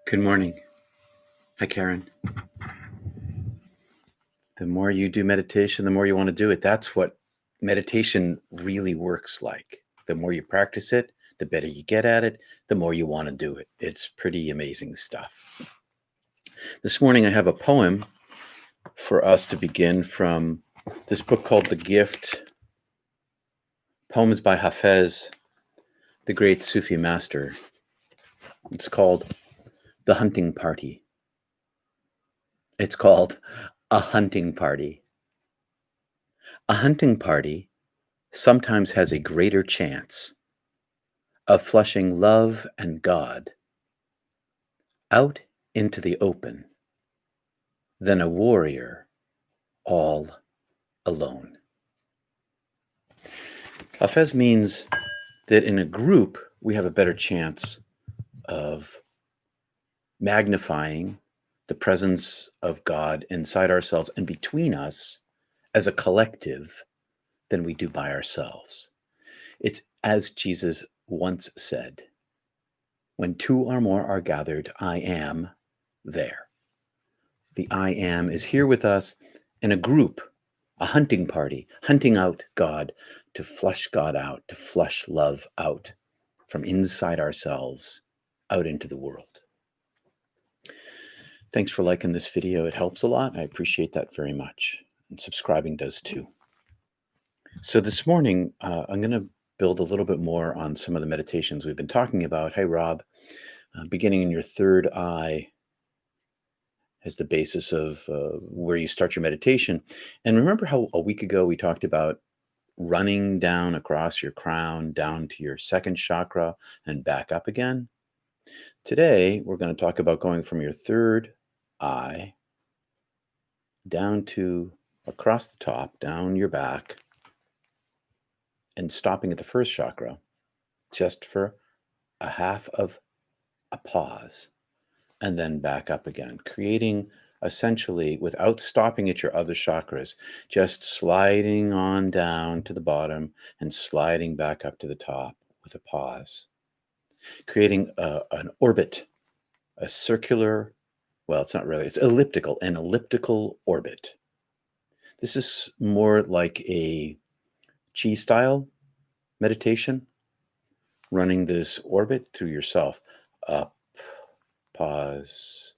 Good morning. Hi, Karen. The more you do meditation, the more you want to do it. That's what meditation really works like. The more you practice it, the better you get at it, the more you want to do it. It's pretty amazing stuff. This morning, I have a poem for us to begin from this book called The Gift, Poems by Hafiz, the great Sufi master. It's called The Hunting Party. It's called A Hunting Party. A hunting party sometimes has a greater chance of flushing love and God out into the open than a warrior all alone. Hafez means that in a group, we have a better chance of magnifying the presence of God inside ourselves and between us as a collective than we do by ourselves. It's as Jesus once said, when two or more are gathered, I am there. The I am is here with us in a group, a hunting party, hunting out God, to flush God out, to flush love out from inside ourselves out into the world. Thanks for liking this video. It helps a lot. I appreciate that very much. And subscribing does too. So this morning, I'm going to build a little bit more on some of the meditations we've been talking about. Hey, Rob, beginning in your third eye as the basis of where you start your meditation. And remember how a week ago we talked about running down across your crown, down to your second chakra and back up again? Today, we're going to talk about going from your third eye down to across the top, down your back, and stopping at the first chakra just for a half of a pause, and then back up again, creating essentially, without stopping at your other chakras, just sliding on down to the bottom and sliding back up to the top with a pause, creating an orbit, a circular, well, it's not really, it's elliptical, an elliptical orbit. This is more like a chi style meditation, running this orbit through yourself, up, pause,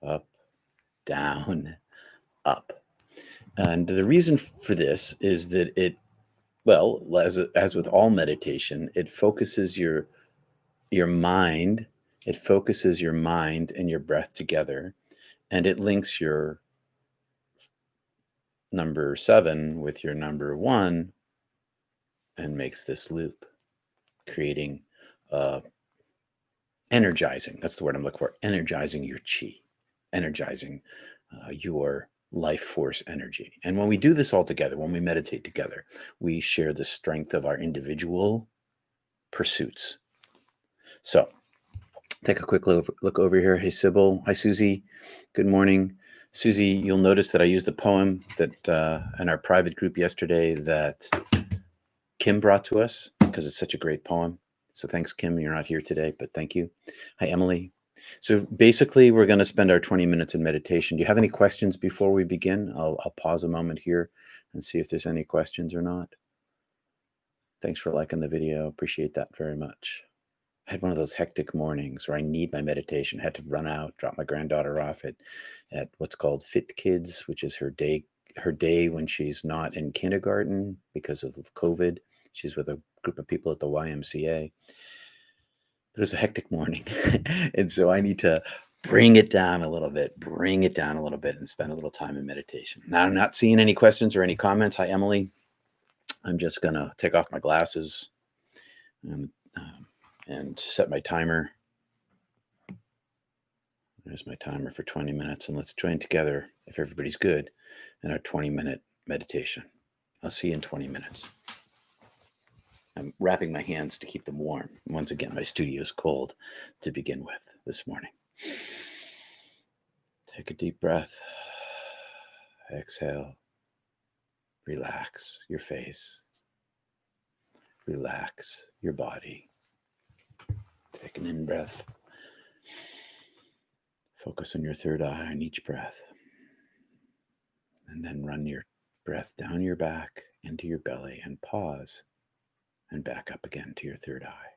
up, down, up. And the reason for this is that it, well, as with all meditation, it focuses your mind, it focuses your mind and your breath together, and it links your number 7 with your number 1 and makes this loop, creating energizing. That's the word I'm looking for. Energizing your chi, energizing your life force energy. And when we do this all together, when we meditate together, we share the strength of our individual pursuits. So take a quick look over here. Hey, Sybil. Hi, Susie. Good morning. Susie, you'll notice that I used the poem that in our private group yesterday that Kim brought to us because it's such a great poem. So thanks, Kim. You're not here today, but thank you. Hi, Emily. So basically, we're going to spend our 20 minutes in meditation. Do you have any questions before we begin? I'll pause a moment here and see if there's any questions or not. Thanks for liking the video. Appreciate that very much. I had one of those hectic mornings where I need my meditation. I had to run out, drop my granddaughter off at what's called Fit Kids, which is her day when she's not in kindergarten because of COVID. She's with a group of people at the YMCA. It was a hectic morning. And so I need to bring it down a little bit, and spend a little time in meditation. Now, I'm not seeing any questions or any comments. Hi, Emily. I'm just going to take off my glasses and set my timer. There's my timer for 20 minutes. And let's join together, if everybody's good, in our 20-minute meditation. I'll see you in 20 minutes. I'm wrapping my hands to keep them warm. Once again, my studio is cold to begin with this morning. Take a deep breath. Exhale. Relax your face. Relax your body. Take an in breath. Focus on your third eye on each breath. And then run your breath down your back into your belly and pause and back up again to your third eye.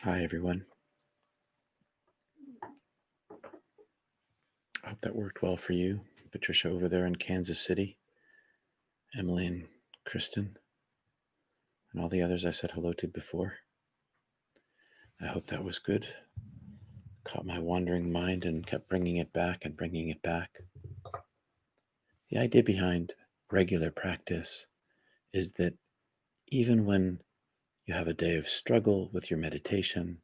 Hi, everyone. I hope that worked well for you. Patricia over there in Kansas City, Emily and Kristen, and all the others I said hello to before. I hope that was good. Caught my wandering mind and kept bringing it back and bringing it back. The idea behind regular practice is that even when you have a day of struggle with your meditation,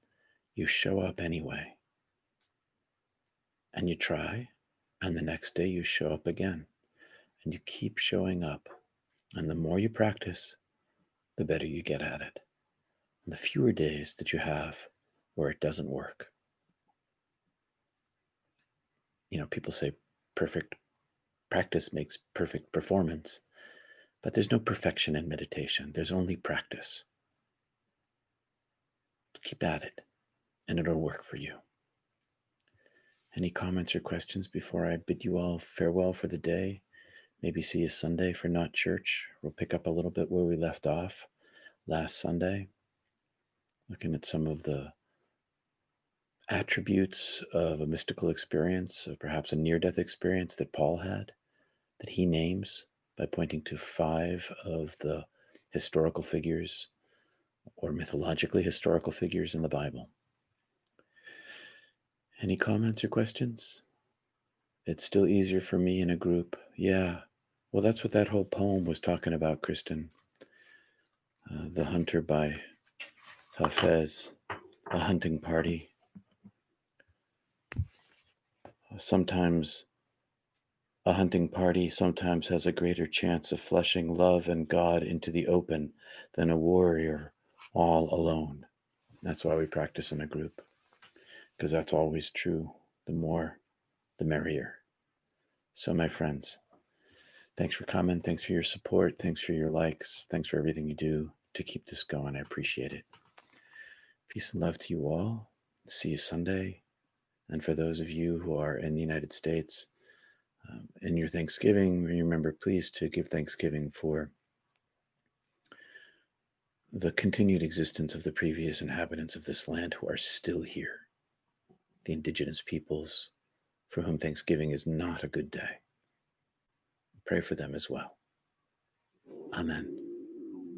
you show up anyway. And you try, and the next day you show up again. And you keep showing up. And the more you practice, the better you get at it. And the fewer days that you have where it doesn't work. People say perfect practice makes perfect performance, but there's no perfection in meditation. There's only practice. Keep at it, and it'll work for you. Any comments or questions before I bid you all farewell for the day? Maybe see you Sunday for Not Church. We'll pick up a little bit where we left off last Sunday, looking at some of the attributes of a mystical experience, of perhaps a near-death experience that Paul had, that he names by pointing to 5 of the historical figures or mythologically historical figures in the Bible. Any comments or questions? It's still easier for me in a group. Yeah. Well, that's what that whole poem was talking about, Kristen. The Hunter by Hafiz, A Hunting Party. Sometimes a hunting party sometimes has a greater chance of flushing love and God into the open than a warrior all alone. That's why we practice in a group, because that's always true. The more, the merrier. So, my friends, thanks for coming. Thanks for your support. Thanks for your likes. Thanks for everything you do to keep this going. I appreciate it. Peace and love to you all. See you Sunday. And for those of you who are in the United States, in your Thanksgiving, remember please to give Thanksgiving for the continued existence of the previous inhabitants of this land who are still here, the indigenous peoples for whom Thanksgiving is not a good day. Pray for them as well. Amen.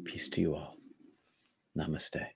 Peace to you all. Namaste.